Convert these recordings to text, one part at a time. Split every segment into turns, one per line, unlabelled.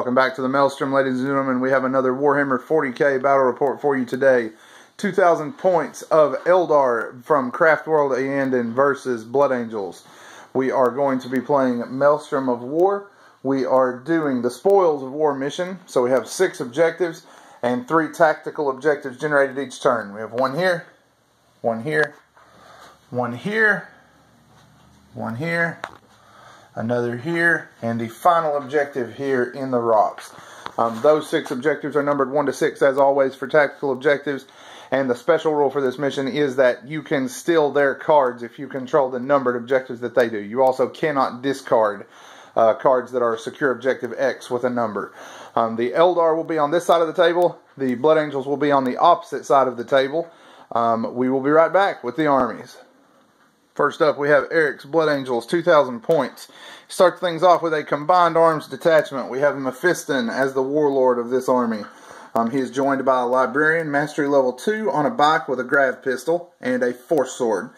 Welcome back to the Maelstrom, ladies and gentlemen. We have another Warhammer 40k battle report for you today. 2,000 points of Eldar from Craft World Iyanden versus Blood Angels. We are going to be playing Maelstrom of War. We are doing the Spoils of War mission. So we have 6 objectives and 3 tactical objectives generated each turn. We have one here, one here, one here, one here, another here, and the final objective here in the rocks. Those 6 objectives are numbered 1 to 6 as always for tactical objectives, and the special rule for this mission is that you can steal their cards if you control the numbered objectives that they do. You also cannot discard cards that are secure objective X with a number. The Eldar will be on this side of the table. The Blood Angels will be on the opposite side of the table. We will be right back with the armies. First up, we have Eric's Blood Angels, 2,000 points. Start things off with a combined arms detachment. We have Mephiston as the warlord of this army. He is joined by a librarian, mastery level 2, on a bike with a grav pistol and a force sword.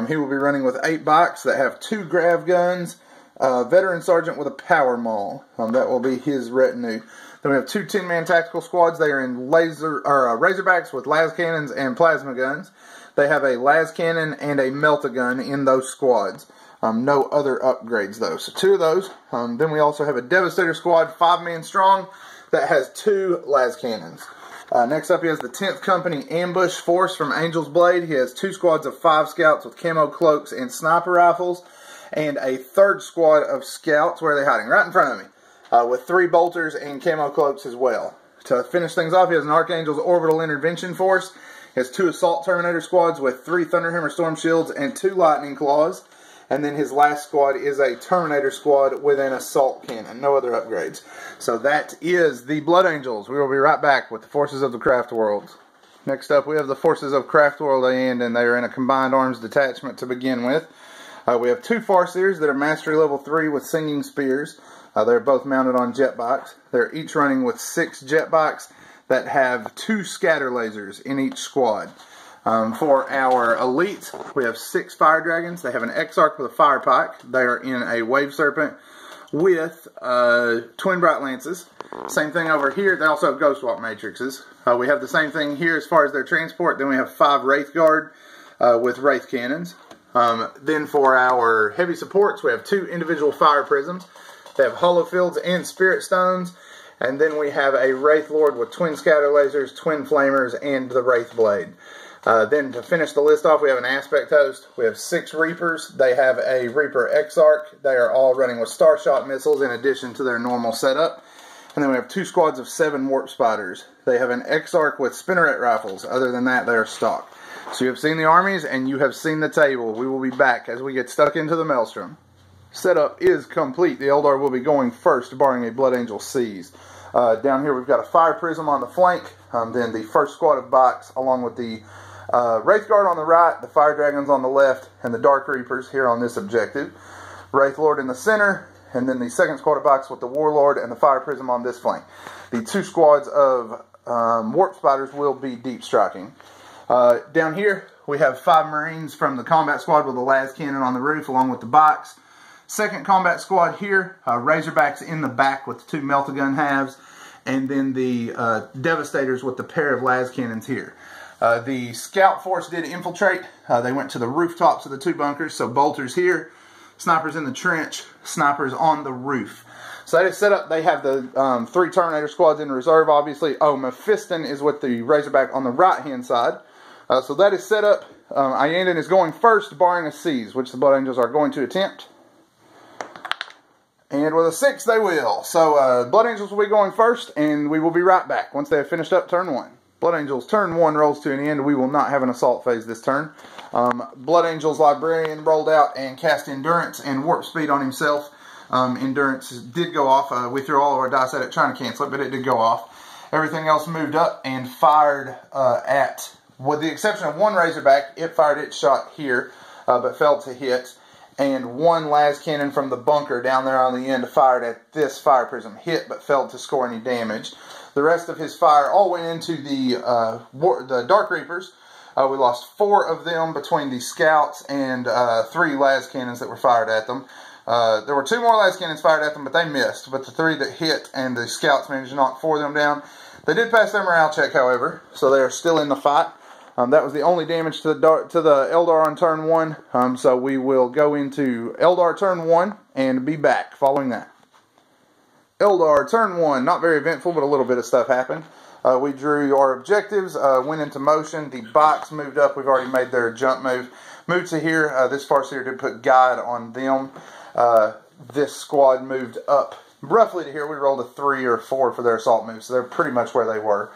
He will be running with 8 bikes that have 2 grav guns, a veteran sergeant with a power maul. That will be his retinue. Then we have 2 10-man tactical squads. They are in Razorbacks with las cannons and plasma guns. They have a las cannon and a melt-a-gun in those squads. No other upgrades though. So 2 of those. Then we also have a Devastator squad, 5-man strong, that has 2 las cannons. Next up, he has the 10th Company Ambush Force from Angel's Blade. He has 2 squads of 5 scouts with camo cloaks and sniper rifles, and a 3rd squad of scouts. Where are they hiding? Right in front of me. With 3 bolters and camo cloaks as well. To finish things off, he has an Archangel's Orbital Intervention Force. He has 2 Assault Terminator squads with 3 Thunderhammer Storm Shields and 2 Lightning Claws. And then his last squad is a Terminator squad with an Assault Cannon. No other upgrades. So that is the Blood Angels. We will be right back with the Forces of the Craft Worlds. Next up, we have the Forces of Craft World and they are in a combined arms detachment to begin with. We have 2 Farseers that are Mastery Level 3 with Singing Spears. They're both mounted on jet bikes. They're each running with 6 jet bikes that have 2 scatter lasers in each squad. For our elite, we have 6 Fire Dragons. They have an Exarch with a Fire Pike. They are in a Wave Serpent with Twin Bright Lances. Same thing over here. They also have Ghost Walk Matrixes. We have the same thing here as far as their transport. Then we have 5 Wraith Guard with Wraith Cannons. Then for our heavy supports, we have 2 individual Fire Prisms. They have Hollow Fields and Spirit Stones. And then we have a Wraith Lord with Twin Scatter Lasers, Twin Flamers, and the Wraith Blade. Then to finish the list off, we have an Aspect Host. We have 6 Reapers. They have a Reaper Exarch. They are all running with Starshot missiles in addition to their normal setup. And then we have 2 squads of 7 Warp Spiders. They have an Exarch with Spinneret Rifles. Other than that, they are stock. So you have seen the armies and you have seen the table. We will be back as we get stuck into the Maelstrom. Setup is complete. The Eldar will be going first, barring a Blood Angel seize. Down here we've got a Fire Prism on the flank, then the first squad of bikes, along with the Wraith Guard on the right, the Fire Dragons on the left, and the Dark Reapers here on this objective. Wraith Lord in the center, and then the second squad of bikes with the Warlord and the Fire Prism on this flank. The 2 squads of Warp Spiders will be deep striking. Down here we have 5 Marines from the Combat Squad with a las cannon on the roof, along with the bikes. Second combat squad here, Razorbacks in the back with the 2 melt-a-gun halves, and then the Devastators with the pair of las cannons here. The scout force did infiltrate. They went to the rooftops of the 2 bunkers, so bolters here, snipers in the trench, snipers on the roof. So that is set up. They have the 3 Terminator squads in reserve, obviously. Oh, Mephiston is with the Razorback on the right-hand side. So that is set up. Iyanden is going first, barring a seize, which the Blood Angels are going to attempt. And with a 6, they will. So, Blood Angels will be going first, and we will be right back once they have finished up turn 1. Blood Angels, turn 1 rolls to an end. We will not have an assault phase this turn. Blood Angels Librarian rolled out and cast Endurance and Warp Speed on himself. Endurance did go off. We threw all of our dice at it trying to cancel it, but it did go off. Everything else moved up and fired at, with the exception of 1 Razorback, it fired its shot here, but failed to hit. And 1 las cannon from the bunker down there on the end fired at this Fire Prism. Hit, but failed to score any damage. The rest of his fire all went into the Dark Reapers. We lost 4 of them between the scouts and 3 las cannons that were fired at them. There were 2 more last cannons fired at them, but they missed. But the 3 that hit and the scouts managed to knock 4 of them down. They did pass their morale check, however, so they are still in the fight. That was the only damage to the Eldar on turn 1. So we will go into Eldar turn 1 and be back following that. Eldar turn 1, not very eventful, but a little bit of stuff happened. We drew our objectives, went into motion. The box moved up. We've already made their jump move. Moved to here. This Farseer did put guide on them. This squad moved up roughly to here. We rolled a 3 or 4 for their assault move, so they're pretty much where they were.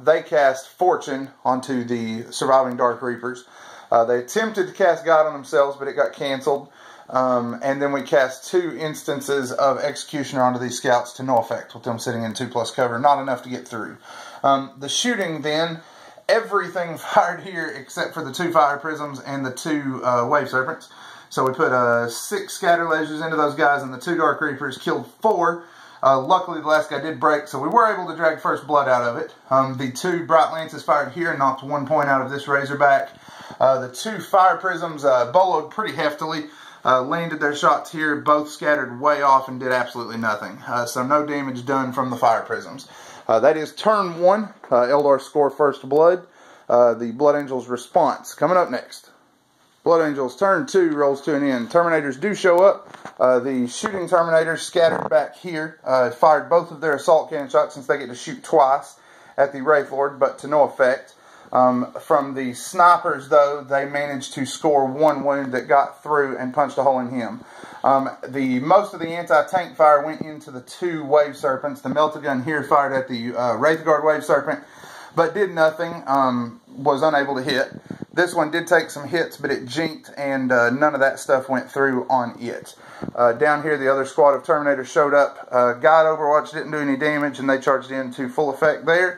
They cast Fortune onto the surviving Dark Reapers. They attempted to cast guide on themselves, but it got canceled. And then we cast 2 instances of Executioner onto these scouts to no effect, with them sitting in 2+ cover. Not enough to get through. The shooting then, everything fired here except for the 2 fire prisms and the 2 wave serpents. So we put 6 scatter lasers into those guys, and the 2 Dark Reapers killed 4. Luckily, the last guy did break, so we were able to drag first blood out of it. The 2 Bright Lances fired here, knocked 1 point out of this Razorback. The 2 Fire Prisms boloed pretty heftily, landed their shots here, both scattered way off and did absolutely nothing. So no damage done from the Fire Prisms. That is turn 1. Eldar score first blood. The Blood Angels response coming up next. Blood Angels turn 2 rolls to an end. Terminators do show up. The shooting Terminators scattered back here. Fired both of their assault cannon shots, since they get to shoot twice at the Wraith Lord, but to no effect. From the snipers, though, they managed to score 1 wound that got through and punched a hole in him. Most of the anti-tank fire went into the 2 Wave Serpents. The melta gun here fired at the Wraith Guard Wave Serpent, but did nothing, was unable to hit. This one did take some hits, but it jinked, and none of that stuff went through on it. Down here, the other squad of Terminators showed up. Guide Overwatch didn't do any damage, and they charged into full effect there.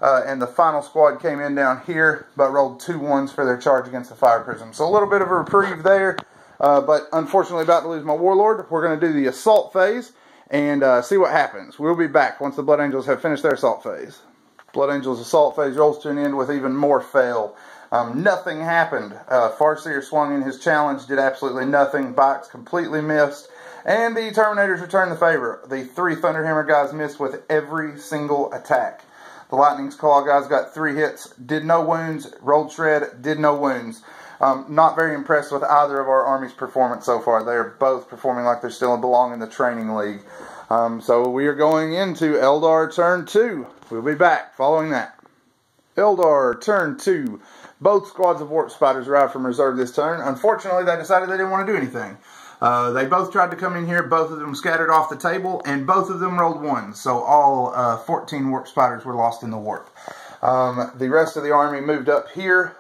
And the final squad came in down here, but rolled 2 1s for their charge against the Fire Prism. So a little bit of a reprieve there, but unfortunately about to lose my Warlord. We're going to do the assault phase and see what happens. We'll be back once the Blood Angels have finished their assault phase. Blood Angels assault phase rolls to an end with even more fail. Nothing happened. Farseer swung in his challenge, did absolutely nothing. Box completely missed. And the Terminators returned the favor. The 3 Thunderhammer guys missed with every single attack. The Lightning's Claw guys got 3 hits, did no wounds. Rolled Shred, did no wounds. Not very impressed with either of our army's performance so far. They are both performing like they still belong in the training league. So we are going into Eldar turn 2. We'll be back following that. Eldar turn 2. Both squads of Warp Spiders arrived from reserve this turn. Unfortunately, they decided they didn't want to do anything. They both tried to come in here. Both of them scattered off the table, and both of them rolled 1s. So all 14 Warp Spiders were lost in the warp. The rest of the army moved up here.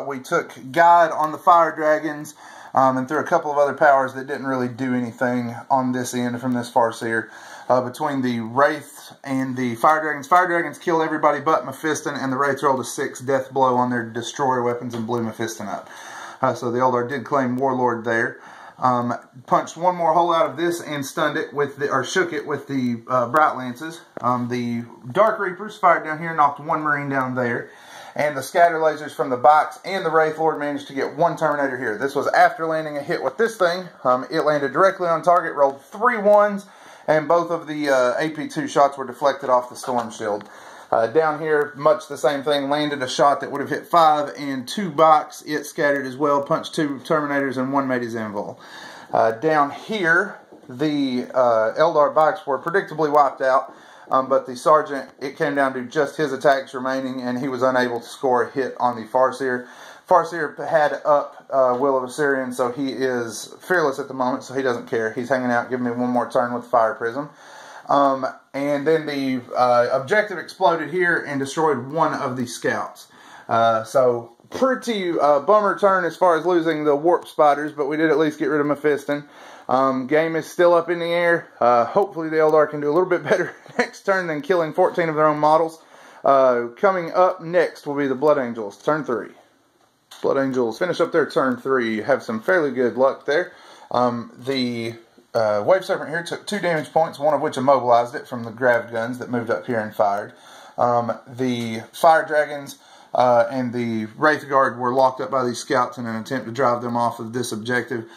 We took guide on the Fire Dragons, and threw a couple of other powers that didn't really do anything on this end from this Farseer. Between the Wraith and the Fire Dragons killed everybody but Mephiston, and the Wraiths rolled a 6 death blow on their destroyer weapons and blew Mephiston up. So the Eldar did claim Warlord there. Punched 1 more hole out of this and stunned it with or shook it with the Bright Lances. The Dark Reapers fired down here, knocked 1 Marine down there. And the scatter lasers from the box and the Wraith Lord managed to get 1 Terminator here. This was after landing a hit with this thing. It landed directly on target, rolled 3 1s, and both of the AP2 shots were deflected off the Storm Shield. Down here, much the same thing, landed a shot that would have hit 5 and 2 box. It scattered as well, punched 2 Terminators, and 1 made his invul. Down here, the Eldar box were predictably wiped out. But the Sergeant, it came down to just his attacks remaining, and he was unable to score a hit on the Farseer. Farseer had up Will of Assyrian, so he is fearless at the moment, so he doesn't care. He's hanging out, giving me 1 more turn with Fire Prism. And then the objective exploded here and destroyed 1 of the scouts. So pretty bummer turn as far as losing the Warp Spiders, but we did at least get rid of Mephiston. Game is still up in the air. Hopefully the Eldar can do a little bit better next turn than killing 14 of their own models. Coming up next will be the Blood Angels, turn 3. Blood Angels finish up their turn 3. Have some fairly good luck there. The Wave Serpent here took 2 damage points, 1 of which immobilized it from the grav guns that moved up here and fired. The Fire Dragons and the Wraith Guard were locked up by these scouts in an attempt to drive them off of this objective.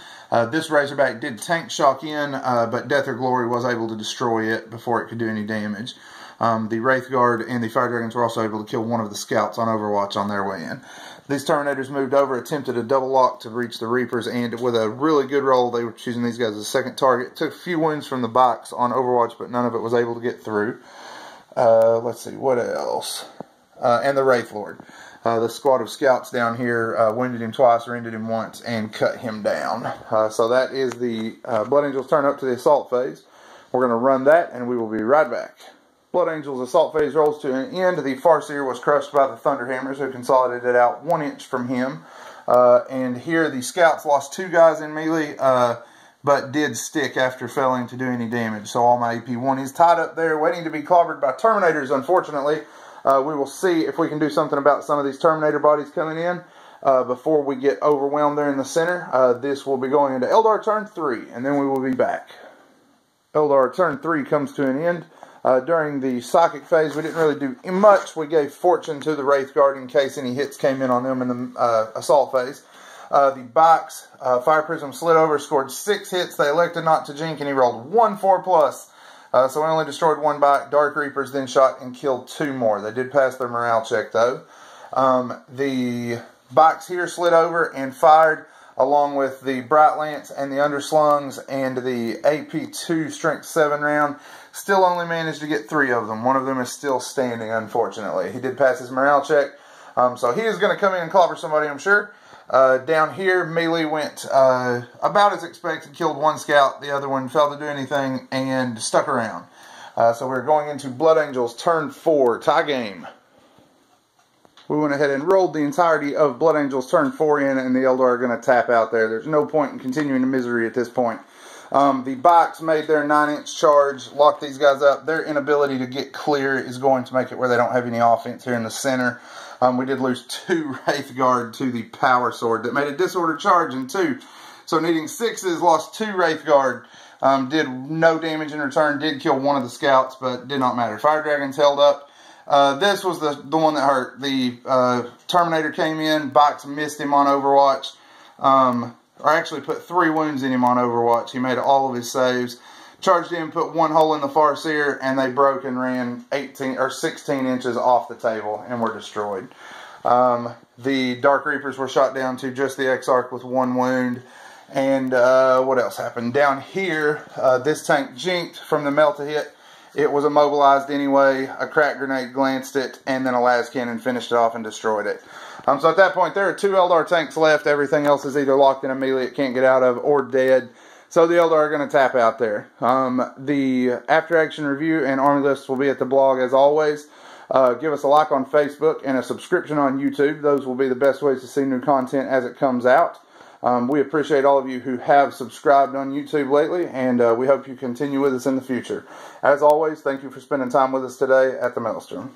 This Razorback did tank shock in, but Death or Glory was able to destroy it before it could do any damage. The Wraith Guard and the Fire Dragons were also able to kill one of the scouts on Overwatch on their way in. These Terminators moved over, attempted a double lock to reach the Reapers, and with a really good roll, they were choosing these guys as a second target. Took a few wounds from the box on Overwatch, but none of it was able to get through. Let's see, what else? And the Wraith Lord. The squad of scouts down here wounded him twice, ended him once, and cut him down. So that is the Blood Angels turn up to the assault phase. We're going to run that, and we will be right back. Blood Angels assault phase rolls to an end. The Farseer was crushed by the Thunderhammers, who consolidated out 1 inch from him. And here the scouts lost 2 guys in melee, but did stick after failing to do any damage. So all my AP1 is tied up there, waiting to be clobbered by Terminators, unfortunately. We will see if we can do something about some of these Terminator bodies coming in before we get overwhelmed there in the center. This will be going into Eldar turn 3, and then we will be back. Eldar turn 3 comes to an end. During the Psychic phase, we didn't really do much. We gave Fortune to the Wraith Guard in case any hits came in on them in the assault phase. The box, Fire Prism slid over, scored 6 hits. They elected not to jink, and he rolled 1 4+. So we only destroyed 1 bike. Dark Reapers then shot and killed 2 more. They did pass their morale check, though. The box here slid over and fired, along with the Bright Lance and the Underslungs and the AP2 Strength 7 round. Still only managed to get 3 of them. One of them is still standing, unfortunately. He did pass his morale check. So he is going to come in and clobber somebody, I'm sure. Down here, melee went about as expected. Killed 1 scout. The other one failed to do anything and stuck around. So we're going into Blood Angels turn 4. Tie game. We went ahead and rolled the entirety of Blood Angels turn 4 in, and the Eldar are going to tap out there. There's no point in continuing the misery at this point. The box made their 9-inch charge, locked these guys up. Their inability to get clear is going to make it where they don't have any offense here in the center. We did lose 2 Wraith Guard to the Power Sword that made a disorder charge in 2. So needing 6s, lost 2 Wraith Guard. Did no damage in return, did kill 1 of the scouts, but did not matter. Fire Dragons held up. This was the one that hurt. The Terminator came in, box missed him on Overwatch. Or actually put 3 wounds in him on Overwatch. He made all of his saves. Charged in, put 1 hole in the Farseer, and they broke and ran 16 inches off the table and were destroyed. The Dark Reapers were shot down to just the Exarch with 1 wound. And what else happened? Down here, this tank jinked from the melt hit. It was immobilized anyway. A crack grenade glanced it, and then a las cannon finished it off and destroyed it. So at that point, there are 2 Eldar tanks left. Everything else is either locked in a melee it can't get out of, or dead. So the Eldar are going to tap out there. The after action review and army lists will be at the blog as always. Give us a like on Facebook and a subscription on YouTube. Those will be the best ways to see new content as it comes out. We appreciate all of you who have subscribed on YouTube lately, and we hope you continue with us in the future. As always, thank you for spending time with us today at the Maelstrom.